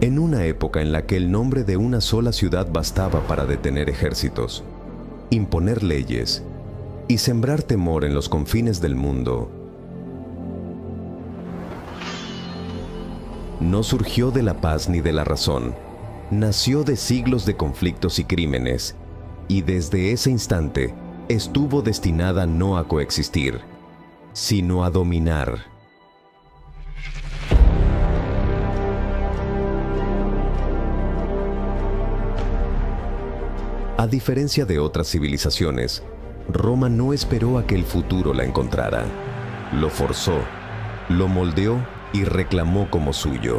En una época en la que el nombre de una sola ciudad bastaba para detener ejércitos, imponer leyes y sembrar temor en los confines del mundo, no surgió de la paz ni de la razón, nació de siglos de conflictos y crímenes, y desde ese instante estuvo destinada no a coexistir, sino a dominar. A diferencia de otras civilizaciones, Roma no esperó a que el futuro la encontrara. Lo forzó, lo moldeó y reclamó como suyo.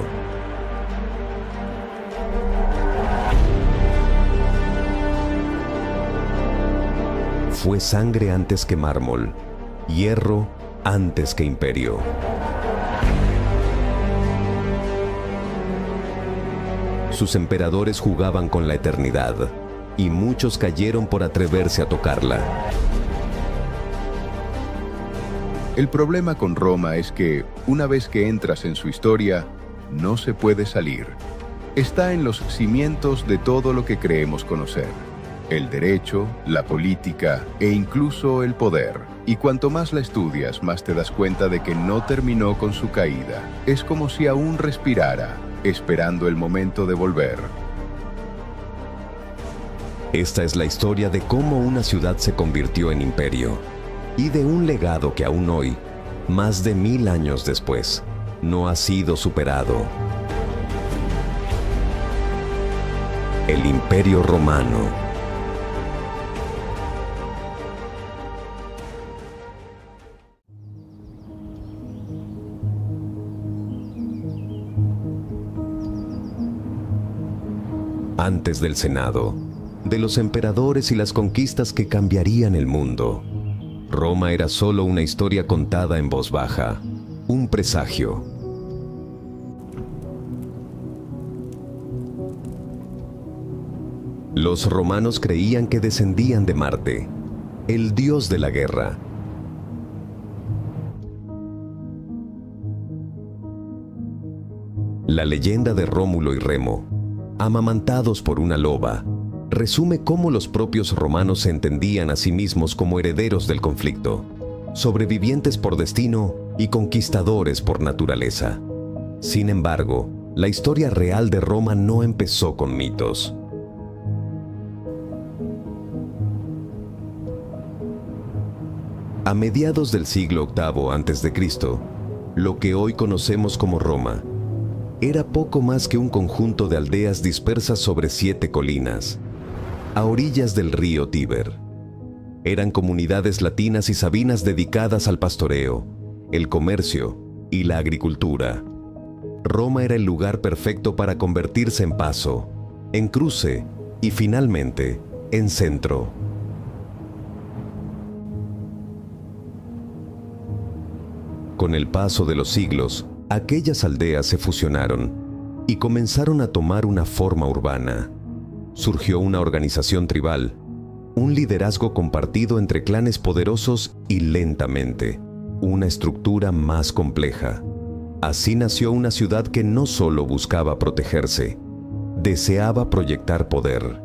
Fue sangre antes que mármol, hierro antes que imperio. Sus emperadores jugaban con la eternidad, y muchos cayeron por atreverse a tocarla. El problema con Roma es que, una vez que entras en su historia, no se puede salir. Está en los cimientos de todo lo que creemos conocer: el derecho, la política e incluso el poder. Y cuanto más la estudias, más te das cuenta de que no terminó con su caída. Es como si aún respirara, esperando el momento de volver. Esta es la historia de cómo una ciudad se convirtió en imperio, y de un legado que aún hoy, más de 1000 años después, no ha sido superado. El Imperio Romano. Antes del Senado, de los emperadores y las conquistas que cambiarían el mundo, Roma era solo una historia contada en voz baja, un presagio. Los romanos creían que descendían de Marte, el dios de la guerra. La leyenda de Rómulo y Remo, amamantados por una loba, resume cómo los propios romanos se entendían a sí mismos como herederos del conflicto, sobrevivientes por destino y conquistadores por naturaleza. Sin embargo, la historia real de Roma no empezó con mitos. A mediados del siglo VIII a.C., lo que hoy conocemos como Roma era poco más que un conjunto de aldeas dispersas sobre 7 colinas, a orillas del río Tíber. Eran comunidades latinas y sabinas dedicadas al pastoreo, el comercio y la agricultura. Roma era el lugar perfecto para convertirse en paso, en cruce y finalmente en centro. Con el paso de los siglos, aquellas aldeas se fusionaron y comenzaron a tomar una forma urbana. Surgió una organización tribal, un liderazgo compartido entre clanes poderosos y, lentamente, una estructura más compleja. Así nació una ciudad que no solo buscaba protegerse, deseaba proyectar poder.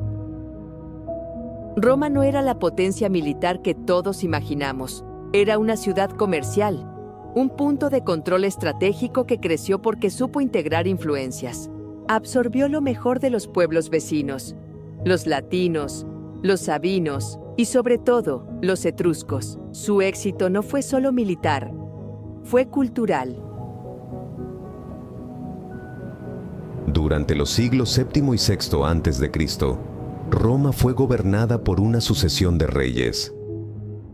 Roma no era la potencia militar que todos imaginamos. Era una ciudad comercial, un punto de control estratégico que creció porque supo integrar influencias. Absorbió lo mejor de los pueblos vecinos, los latinos, los sabinos y sobre todo, los etruscos. Su éxito no fue solo militar, fue cultural. Durante los siglos VII y VI a.C., Roma fue gobernada por una sucesión de reyes.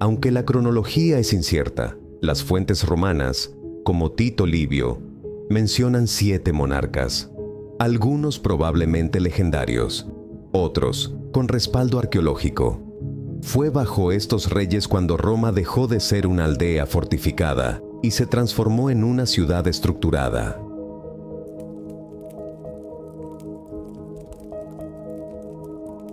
Aunque la cronología es incierta, las fuentes romanas, como Tito Livio, mencionan 7 monarcas, algunos probablemente legendarios, otros con respaldo arqueológico. Fue bajo estos reyes cuando Roma dejó de ser una aldea fortificada y se transformó en una ciudad estructurada.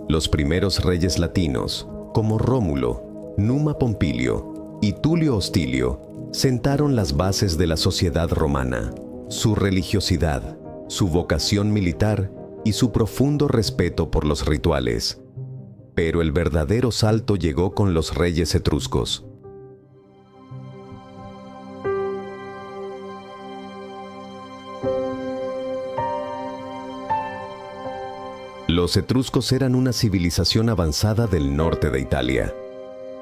Los primeros reyes latinos, como Rómulo, Numa Pompilio y Tulio Hostilio, sentaron las bases de la sociedad romana. Su religiosidad, su vocación militar y su profundo respeto por los rituales. Pero el verdadero salto llegó con los reyes etruscos. Los etruscos eran una civilización avanzada del norte de Italia.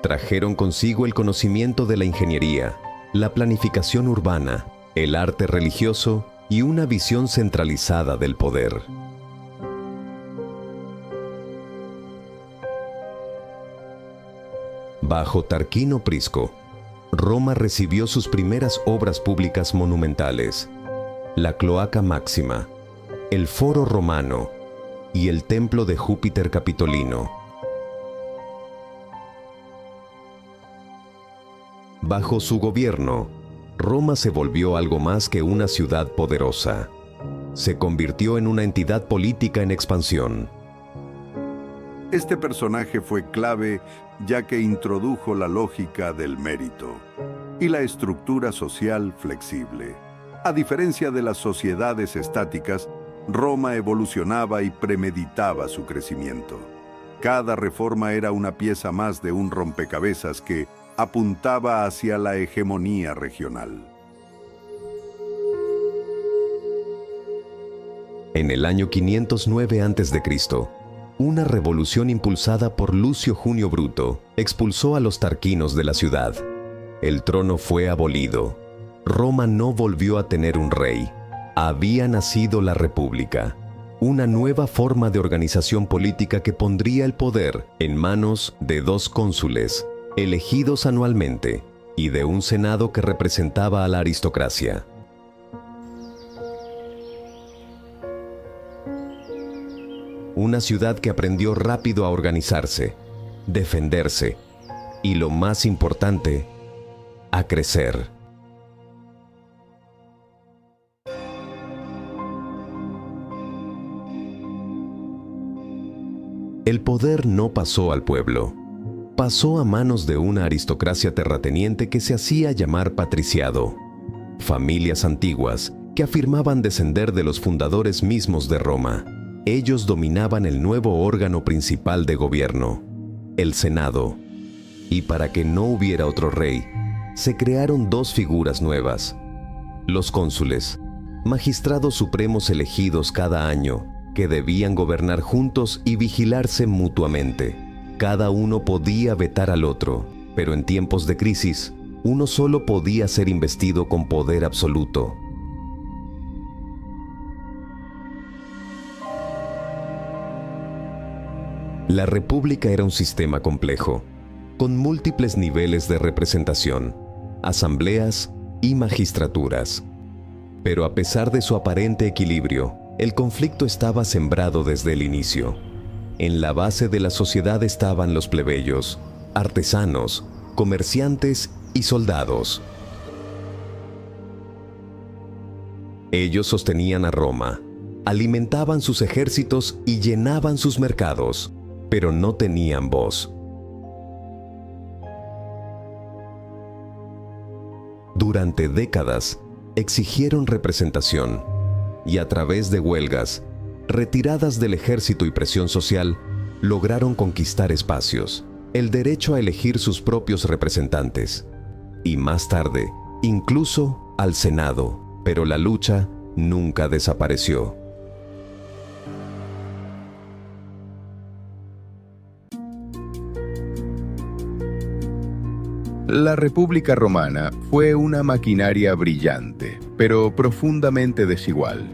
Trajeron consigo el conocimiento de la ingeniería, la planificación urbana, el arte religioso y una visión centralizada del poder. Bajo Tarquino Prisco, Roma recibió sus primeras obras públicas monumentales: la Cloaca Máxima, el Foro Romano y el Templo de Júpiter Capitolino. Bajo su gobierno, Roma se volvió algo más que una ciudad poderosa. Se convirtió en una entidad política en expansión. Este personaje fue clave ya que introdujo la lógica del mérito y la estructura social flexible. A diferencia de las sociedades estáticas, Roma evolucionaba y premeditaba su crecimiento. Cada reforma era una pieza más de un rompecabezas que apuntaba hacia la hegemonía regional. En el año 509 a.C., una revolución impulsada por Lucio Junio Bruto expulsó a los tarquinos de la ciudad. El trono fue abolido. Roma no volvió a tener un rey. Había nacido la República, una nueva forma de organización política que pondría el poder en manos de 2 cónsules, elegidos anualmente, y de un senado que representaba a la aristocracia. Una ciudad que aprendió rápido a organizarse, defenderse y, lo más importante, a crecer. El poder no pasó al pueblo. Pasó a manos de una aristocracia terrateniente que se hacía llamar patriciado. Familias antiguas que afirmaban descender de los fundadores mismos de Roma. Ellos dominaban el nuevo órgano principal de gobierno, el Senado. Y para que no hubiera otro rey, se crearon 2 figuras nuevas: los cónsules, magistrados supremos elegidos cada año, que debían gobernar juntos y vigilarse mutuamente. Cada uno podía vetar al otro, pero en tiempos de crisis, uno solo podía ser investido con poder absoluto. La República era un sistema complejo, con múltiples niveles de representación, asambleas y magistraturas. Pero a pesar de su aparente equilibrio, el conflicto estaba sembrado desde el inicio. En la base de la sociedad estaban los plebeyos, artesanos, comerciantes y soldados. Ellos sostenían a Roma, alimentaban sus ejércitos y llenaban sus mercados, pero no tenían voz. Durante décadas, exigieron representación, y a través de huelgas, retiradas del ejército y presión social, lograron conquistar espacios, el derecho a elegir sus propios representantes, y más tarde, incluso al Senado, pero la lucha nunca desapareció. La República Romana fue una maquinaria brillante, pero profundamente desigual.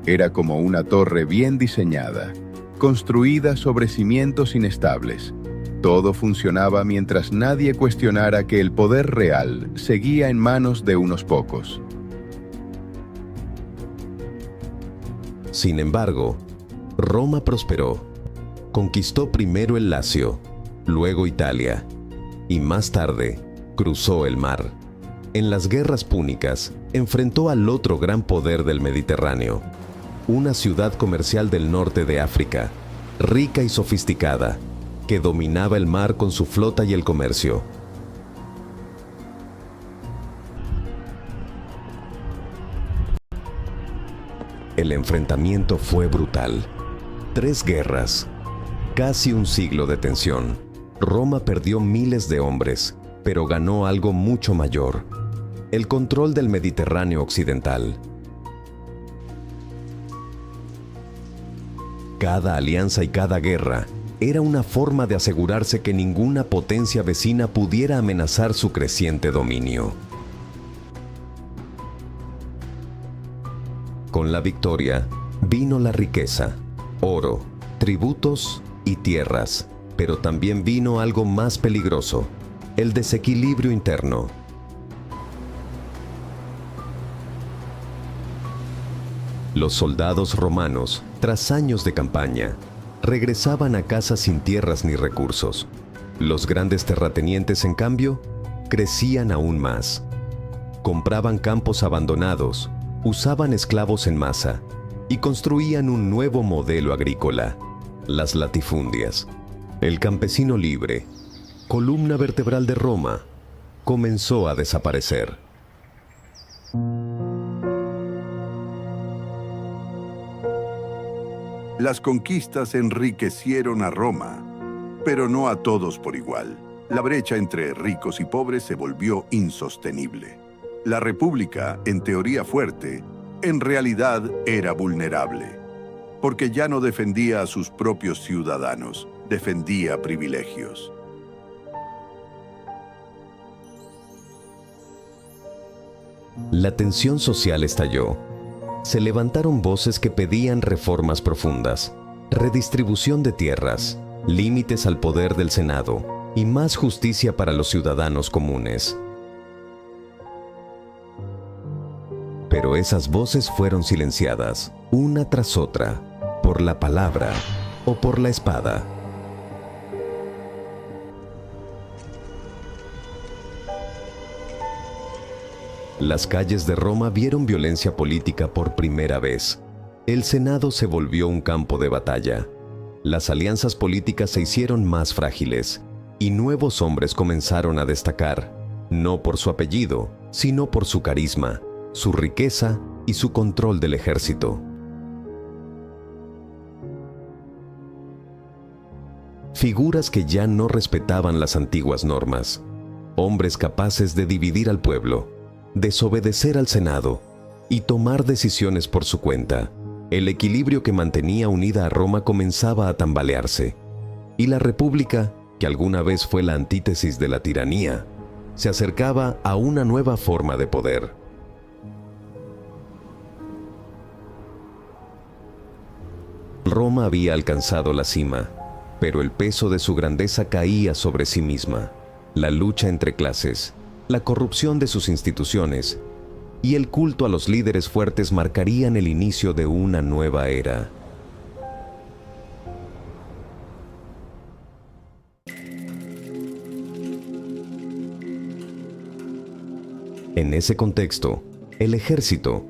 Era como una torre bien diseñada, construida sobre cimientos inestables. Todo funcionaba mientras nadie cuestionara que el poder real seguía en manos de unos pocos. Sin embargo, Roma prosperó. Conquistó primero el Lacio, luego Italia, y más tarde cruzó el mar. En las guerras púnicas, enfrentó al otro gran poder del Mediterráneo, una ciudad comercial del norte de África, rica y sofisticada, que dominaba el mar con su flota y el comercio. El enfrentamiento fue brutal. 3 guerras, casi un siglo de tensión. Roma perdió miles de hombres, pero ganó algo mucho mayor: el control del Mediterráneo occidental. Cada alianza y cada guerra era una forma de asegurarse que ninguna potencia vecina pudiera amenazar su creciente dominio. Con la victoria vino la riqueza, oro, tributos y tierras, pero también vino algo más peligroso: el desequilibrio interno. Los soldados romanos, tras años de campaña, regresaban a casa sin tierras ni recursos. Los grandes terratenientes, en cambio, crecían aún más. Compraban campos abandonados, usaban esclavos en masa y construían un nuevo modelo agrícola: las latifundias. El campesino libre, columna vertebral de Roma, comenzó a desaparecer. Las conquistas enriquecieron a Roma, pero no a todos por igual. La brecha entre ricos y pobres se volvió insostenible. La república, en teoría fuerte, en realidad era vulnerable, porque ya no defendía a sus propios ciudadanos, defendía privilegios. La tensión social estalló. Se levantaron voces que pedían reformas profundas, redistribución de tierras, límites al poder del Senado y más justicia para los ciudadanos comunes. Pero esas voces fueron silenciadas, una tras otra, por la palabra o por la espada. Las calles de Roma vieron violencia política por primera vez. El Senado se volvió un campo de batalla. Las alianzas políticas se hicieron más frágiles y nuevos hombres comenzaron a destacar, no por su apellido, sino por su carisma, su riqueza y su control del ejército. Figuras que ya no respetaban las antiguas normas, hombres capaces de dividir al pueblo, desobedecer al Senado y tomar decisiones por su cuenta. El equilibrio que mantenía unida a Roma comenzaba a tambalearse, y la república, que alguna vez fue la antítesis de la tiranía, se acercaba a una nueva forma de poder. Roma había alcanzado la cima, pero el peso de su grandeza caía sobre sí misma. La lucha entre clases, la corrupción de sus instituciones y el culto a los líderes fuertes marcarían el inicio de una nueva era. En ese contexto, el ejército,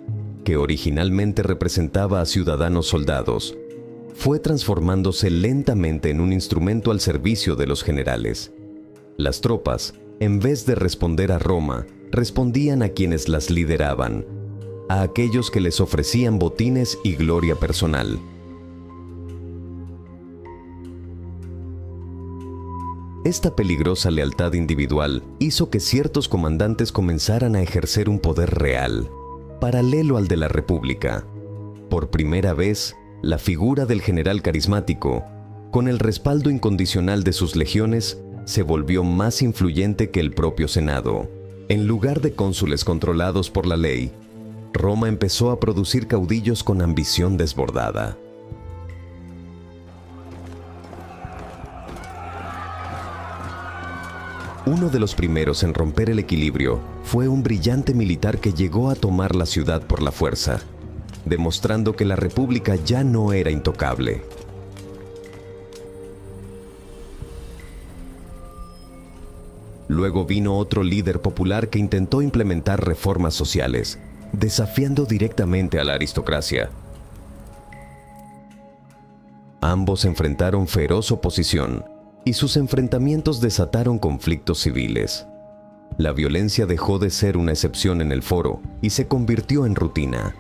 que originalmente representaba a ciudadanos soldados, fue transformándose lentamente en un instrumento al servicio de los generales. Las tropas, en vez de responder a Roma, respondían a quienes las lideraban, a aquellos que les ofrecían botines y gloria personal. Esta peligrosa lealtad individual hizo que ciertos comandantes comenzaran a ejercer un poder real, paralelo al de la República. Por primera vez, la figura del general carismático, con el respaldo incondicional de sus legiones, se volvió más influyente que el propio Senado. En lugar de cónsules controlados por la ley, Roma empezó a producir caudillos con ambición desbordada. Uno de los primeros en romper el equilibrio fue un brillante militar que llegó a tomar la ciudad por la fuerza, demostrando que la República ya no era intocable. Luego vino otro líder popular que intentó implementar reformas sociales, desafiando directamente a la aristocracia. Ambos enfrentaron feroz oposición, y sus enfrentamientos desataron conflictos civiles. La violencia dejó de ser una excepción en el foro y se convirtió en rutina.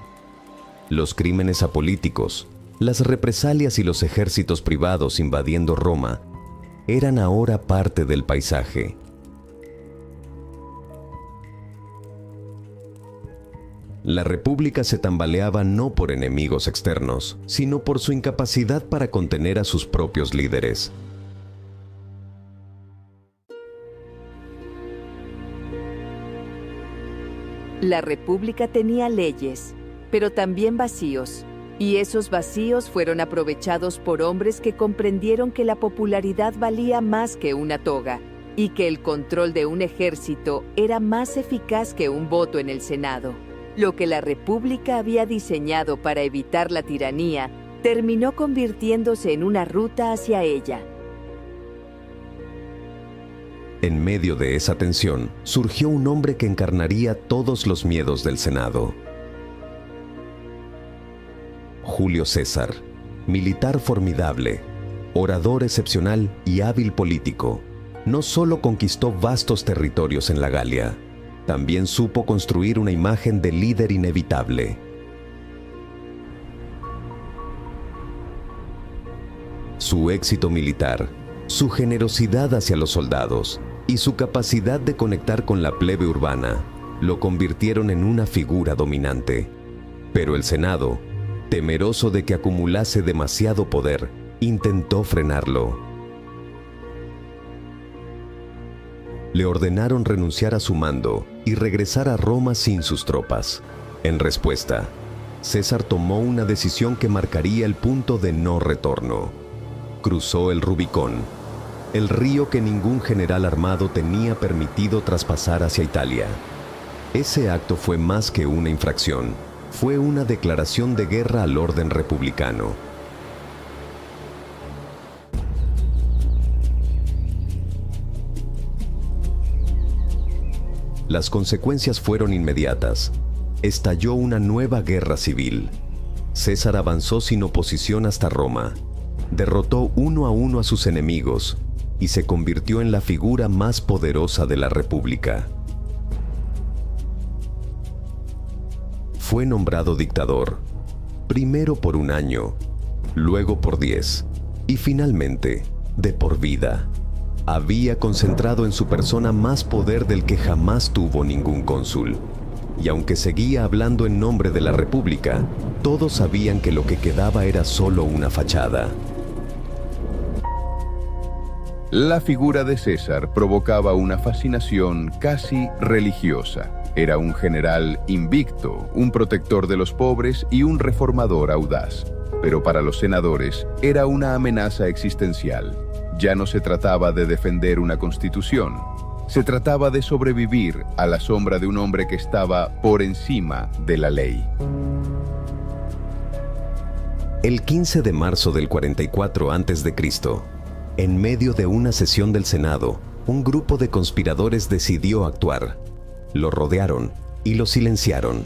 Los crímenes apolíticos, las represalias y los ejércitos privados invadiendo Roma eran ahora parte del paisaje. La República se tambaleaba no por enemigos externos, sino por su incapacidad para contener a sus propios líderes. La República tenía leyes, pero también vacíos, y esos vacíos fueron aprovechados por hombres que comprendieron que la popularidad valía más que una toga, y que el control de un ejército era más eficaz que un voto en el Senado. Lo que la República había diseñado para evitar la tiranía terminó convirtiéndose en una ruta hacia ella. En medio de esa tensión, surgió un hombre que encarnaría todos los miedos del Senado. Julio César, militar formidable, orador excepcional y hábil político, no solo conquistó vastos territorios en la Galia, también supo construir una imagen de líder inevitable. Su éxito militar, su generosidad hacia los soldados y su capacidad de conectar con la plebe urbana lo convirtieron en una figura dominante. Pero el Senado, temeroso de que acumulase demasiado poder, intentó frenarlo. Le ordenaron renunciar a su mando y regresar a Roma sin sus tropas. En respuesta, César tomó una decisión que marcaría el punto de no retorno. Cruzó el Rubicón, el río que ningún general armado tenía permitido traspasar hacia Italia. Ese acto fue más que una infracción, fue una declaración de guerra al orden republicano. Las consecuencias fueron inmediatas. Estalló una nueva guerra civil. César avanzó sin oposición hasta Roma, derrotó uno a uno a sus enemigos y se convirtió en la figura más poderosa de la República. Fue nombrado dictador, primero por un año, luego por 10 y finalmente de por vida. Había concentrado en su persona más poder del que jamás tuvo ningún cónsul. Y aunque seguía hablando en nombre de la República, todos sabían que lo que quedaba era solo una fachada. La figura de César provocaba una fascinación casi religiosa. Era un general invicto, un protector de los pobres y un reformador audaz. Pero para los senadores era una amenaza existencial. Ya no se trataba de defender una constitución, se trataba de sobrevivir a la sombra de un hombre que estaba por encima de la ley. El 15 de marzo del 44 a.C., en medio de una sesión del Senado, un grupo de conspiradores decidió actuar. Lo rodearon y lo silenciaron,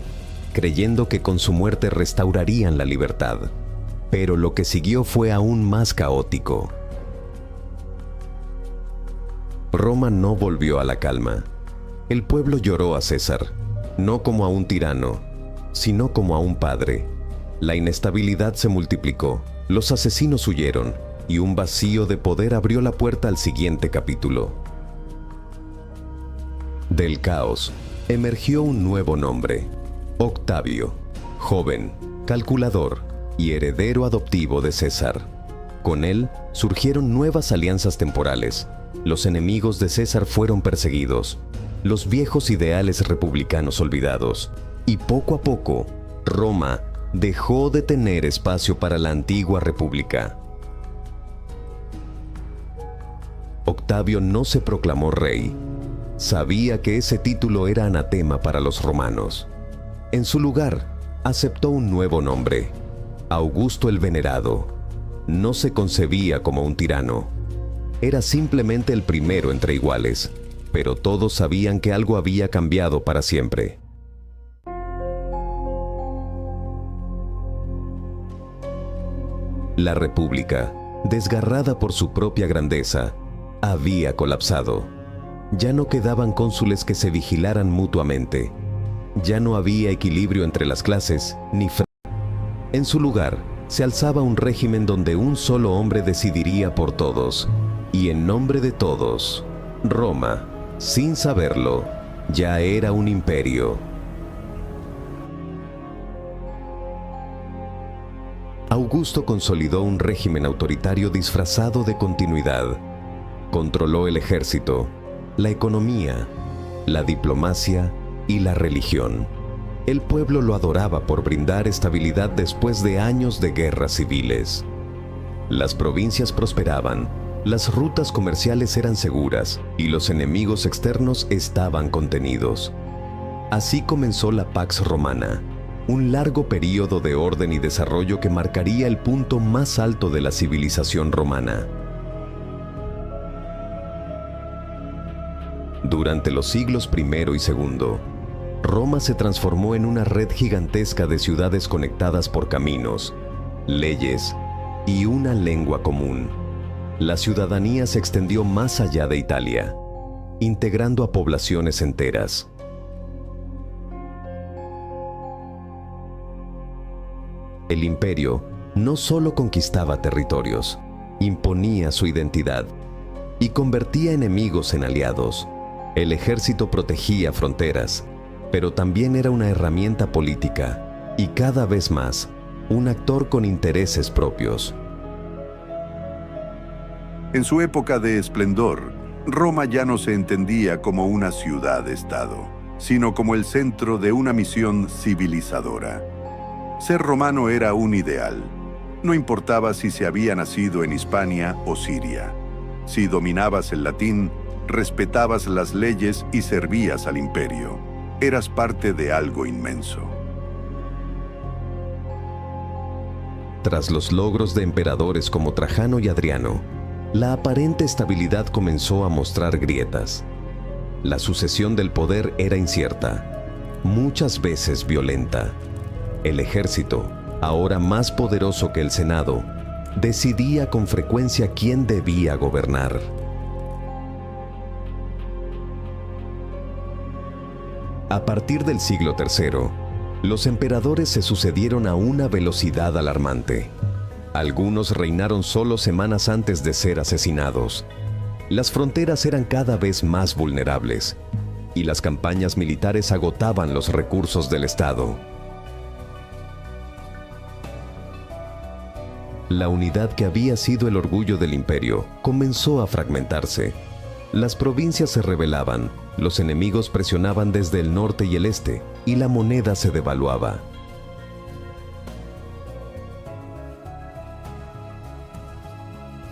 creyendo que con su muerte restaurarían la libertad. Pero lo que siguió fue aún más caótico. Roma no volvió a la calma. El pueblo lloró a César, no como a un tirano, sino como a un padre. La inestabilidad se multiplicó, los asesinos huyeron, y un vacío de poder abrió la puerta al siguiente capítulo. Del caos emergió un nuevo nombre: Octavio, joven, calculador y heredero adoptivo de César. Con él surgieron nuevas alianzas temporales. Los enemigos de César fueron perseguidos, los viejos ideales republicanos olvidados, y poco a poco, Roma dejó de tener espacio para la antigua república. Octavio no se proclamó rey. Sabía que ese título era anatema para los romanos. En su lugar, aceptó un nuevo nombre: Augusto el Venerado. No se concebía como un tirano. Era simplemente el primero entre iguales, pero todos sabían que algo había cambiado para siempre. La República, desgarrada por su propia grandeza, había colapsado. Ya no quedaban cónsules que se vigilaran mutuamente. Ya no había equilibrio entre las clases, En su lugar, se alzaba un régimen donde un solo hombre decidiría por todos, y en nombre de todos, Roma, sin saberlo, ya era un imperio. Augusto consolidó un régimen autoritario disfrazado de continuidad. Controló el ejército, la economía, la diplomacia y la religión. El pueblo lo adoraba por brindar estabilidad después de años de guerras civiles. Las provincias prosperaban, las rutas comerciales eran seguras y los enemigos externos estaban contenidos. Así comenzó la Pax Romana, un largo período de orden y desarrollo que marcaría el punto más alto de la civilización romana. Durante los siglos I y II, Roma se transformó en una red gigantesca de ciudades conectadas por caminos, leyes y una lengua común. La ciudadanía se extendió más allá de Italia, integrando a poblaciones enteras. El imperio no solo conquistaba territorios, imponía su identidad y convertía enemigos en aliados. El ejército protegía fronteras, pero también era una herramienta política y cada vez más un actor con intereses propios. En su época de esplendor, Roma ya no se entendía como una ciudad-estado, sino como el centro de una misión civilizadora. Ser romano era un ideal. No importaba si se había nacido en Hispania o Siria. Si dominabas el latín, respetabas las leyes y servías al imperio. Eras parte de algo inmenso. Tras los logros de emperadores como Trajano y Adriano, la aparente estabilidad comenzó a mostrar grietas. La sucesión del poder era incierta, muchas veces violenta. El ejército, ahora más poderoso que el Senado, decidía con frecuencia quién debía gobernar. A partir del siglo III, los emperadores se sucedieron a una velocidad alarmante. Algunos reinaron solo semanas antes de ser asesinados. Las fronteras eran cada vez más vulnerables y las campañas militares agotaban los recursos del Estado. La unidad que había sido el orgullo del imperio comenzó a fragmentarse. Las provincias se rebelaban, los enemigos presionaban desde el norte y el este, y la moneda se devaluaba.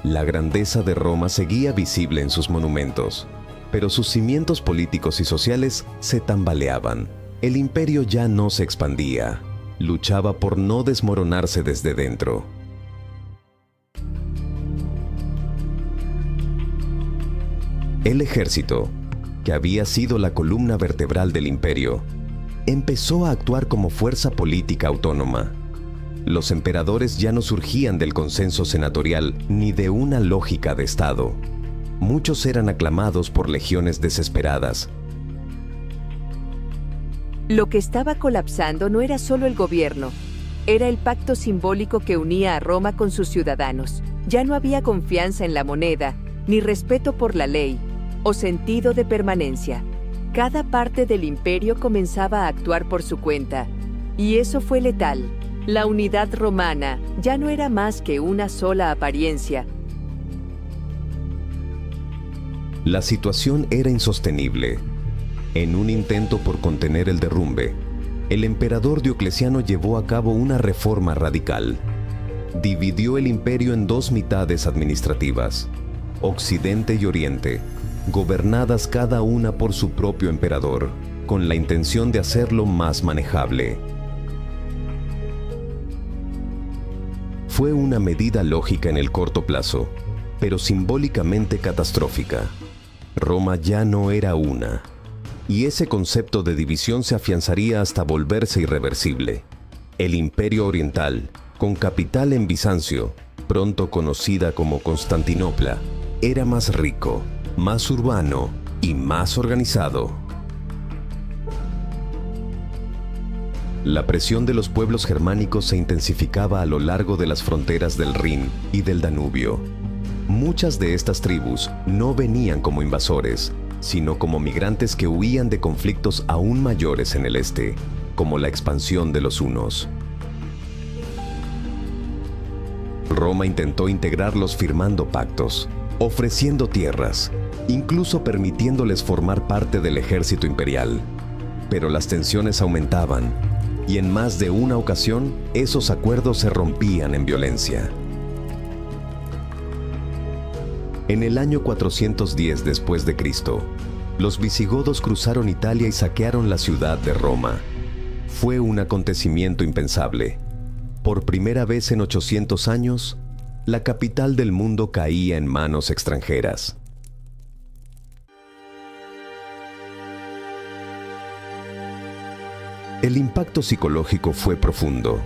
La grandeza de Roma seguía visible en sus monumentos, pero sus cimientos políticos y sociales se tambaleaban. El imperio ya no se expandía, luchaba por no desmoronarse desde dentro. El ejército, que había sido la columna vertebral del imperio, empezó a actuar como fuerza política autónoma. Los emperadores ya no surgían del consenso senatorial ni de una lógica de Estado. Muchos eran aclamados por legiones desesperadas. Lo que estaba colapsando no era solo el gobierno, era el pacto simbólico que unía a Roma con sus ciudadanos. Ya no había confianza en la moneda, ni respeto por la ley, o sentido de permanencia. Cada parte del imperio comenzaba a actuar por su cuenta, y eso fue letal. La unidad romana ya no era más que una sola apariencia. La situación era insostenible. En un intento por contener el derrumbe, el emperador Diocleciano llevó a cabo una reforma radical. Dividió el imperio en dos mitades administrativas, Occidente y Oriente, gobernadas cada una por su propio emperador, con la intención de hacerlo más manejable. Fue una medida lógica en el corto plazo, pero simbólicamente catastrófica. Roma ya no era una, y ese concepto de división se afianzaría hasta volverse irreversible. El Imperio Oriental, con capital en Bizancio, pronto conocida como Constantinopla, era más rico, más urbano y más organizado. La presión de los pueblos germánicos se intensificaba a lo largo de las fronteras del Rin y del Danubio. Muchas de estas tribus no venían como invasores, sino como migrantes que huían de conflictos aún mayores en el este, como la expansión de los hunos. Roma intentó integrarlos firmando pactos, ofreciendo tierras, incluso permitiéndoles formar parte del ejército imperial. Pero las tensiones aumentaban, y en más de una ocasión, esos acuerdos se rompían en violencia. En el año 410 después de Cristo, los visigodos cruzaron Italia y saquearon la ciudad de Roma. Fue un acontecimiento impensable. Por primera vez en 800 años, la capital del mundo caía en manos extranjeras. El impacto psicológico fue profundo.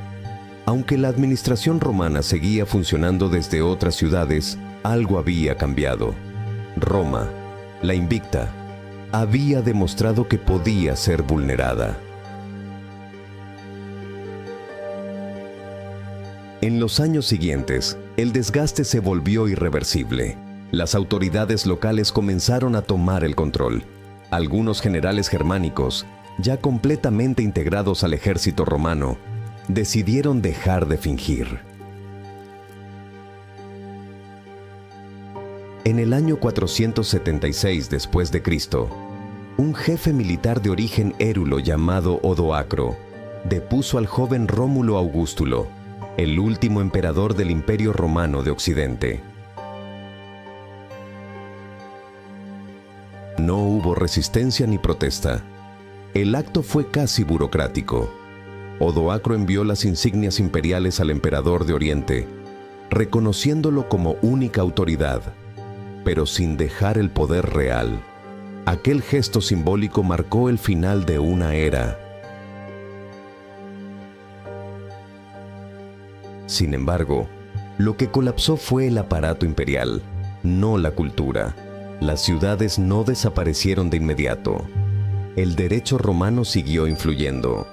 Aunque la administración romana seguía funcionando desde otras ciudades, algo había cambiado. Roma, la invicta, había demostrado que podía ser vulnerada. En los años siguientes, el desgaste se volvió irreversible. Las autoridades locales comenzaron a tomar el control. Algunos generales germánicos, ya completamente integrados al ejército romano, decidieron dejar de fingir. En el año 476 después de Cristo, un jefe militar de origen érulo llamado Odoacro depuso al joven Rómulo Augustulo, el último emperador del Imperio Romano de Occidente. No hubo resistencia ni protesta. El acto fue casi burocrático. Odoacro envió las insignias imperiales al emperador de Oriente, reconociéndolo como única autoridad, pero sin dejar el poder real. Aquel gesto simbólico marcó el final de una era. Sin embargo, lo que colapsó fue el aparato imperial, no la cultura. Las ciudades no desaparecieron de inmediato. El derecho romano siguió influyendo.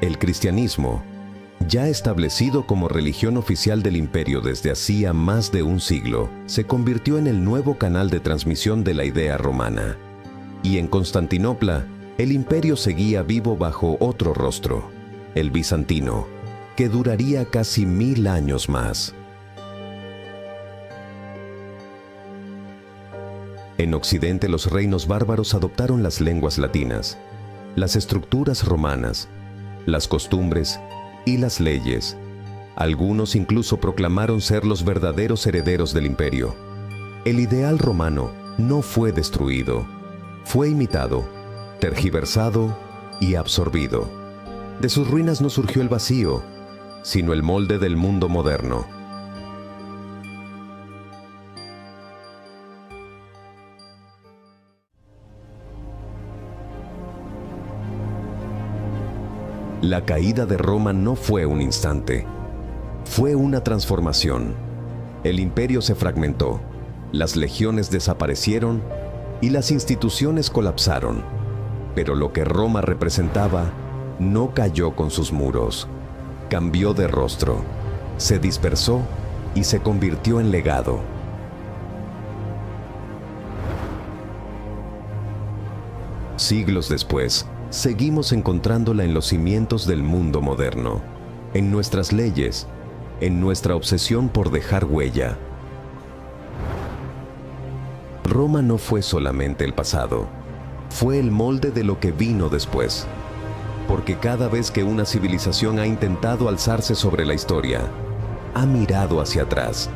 El cristianismo, ya establecido como religión oficial del imperio desde hacía más de un siglo, se convirtió en el nuevo canal de transmisión de la idea romana. Y en Constantinopla, el imperio seguía vivo bajo otro rostro, el bizantino, que duraría casi 1000 años más. En Occidente, los reinos bárbaros adoptaron las lenguas latinas, las estructuras romanas, las costumbres y las leyes. Algunos incluso proclamaron ser los verdaderos herederos del imperio. El ideal romano no fue destruido, fue imitado, tergiversado y absorbido. De sus ruinas no surgió el vacío, sino el molde del mundo moderno. La caída de Roma no fue un instante, fue una transformación. El imperio se fragmentó, las legiones desaparecieron y las instituciones colapsaron. Pero lo que Roma representaba no cayó con sus muros. Cambió de rostro, se dispersó y se convirtió en legado. Siglos después, seguimos encontrándola en los cimientos del mundo moderno, en nuestras leyes, en nuestra obsesión por dejar huella. Roma no fue solamente el pasado, fue el molde de lo que vino después. Porque cada vez que una civilización ha intentado alzarse sobre la historia, ha mirado hacia atrás.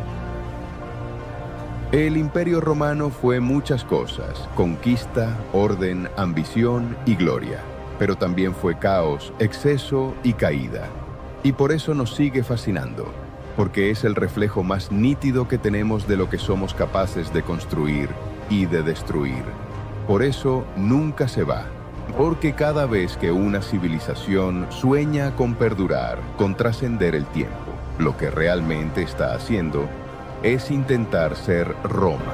El Imperio Romano fue muchas cosas: conquista, orden, ambición y gloria. Pero también fue caos, exceso y caída. Y por eso nos sigue fascinando, porque es el reflejo más nítido que tenemos de lo que somos capaces de construir y de destruir. Por eso nunca se va. Porque cada vez que una civilización sueña con perdurar, con trascender el tiempo, lo que realmente está haciendo es intentar ser Roma.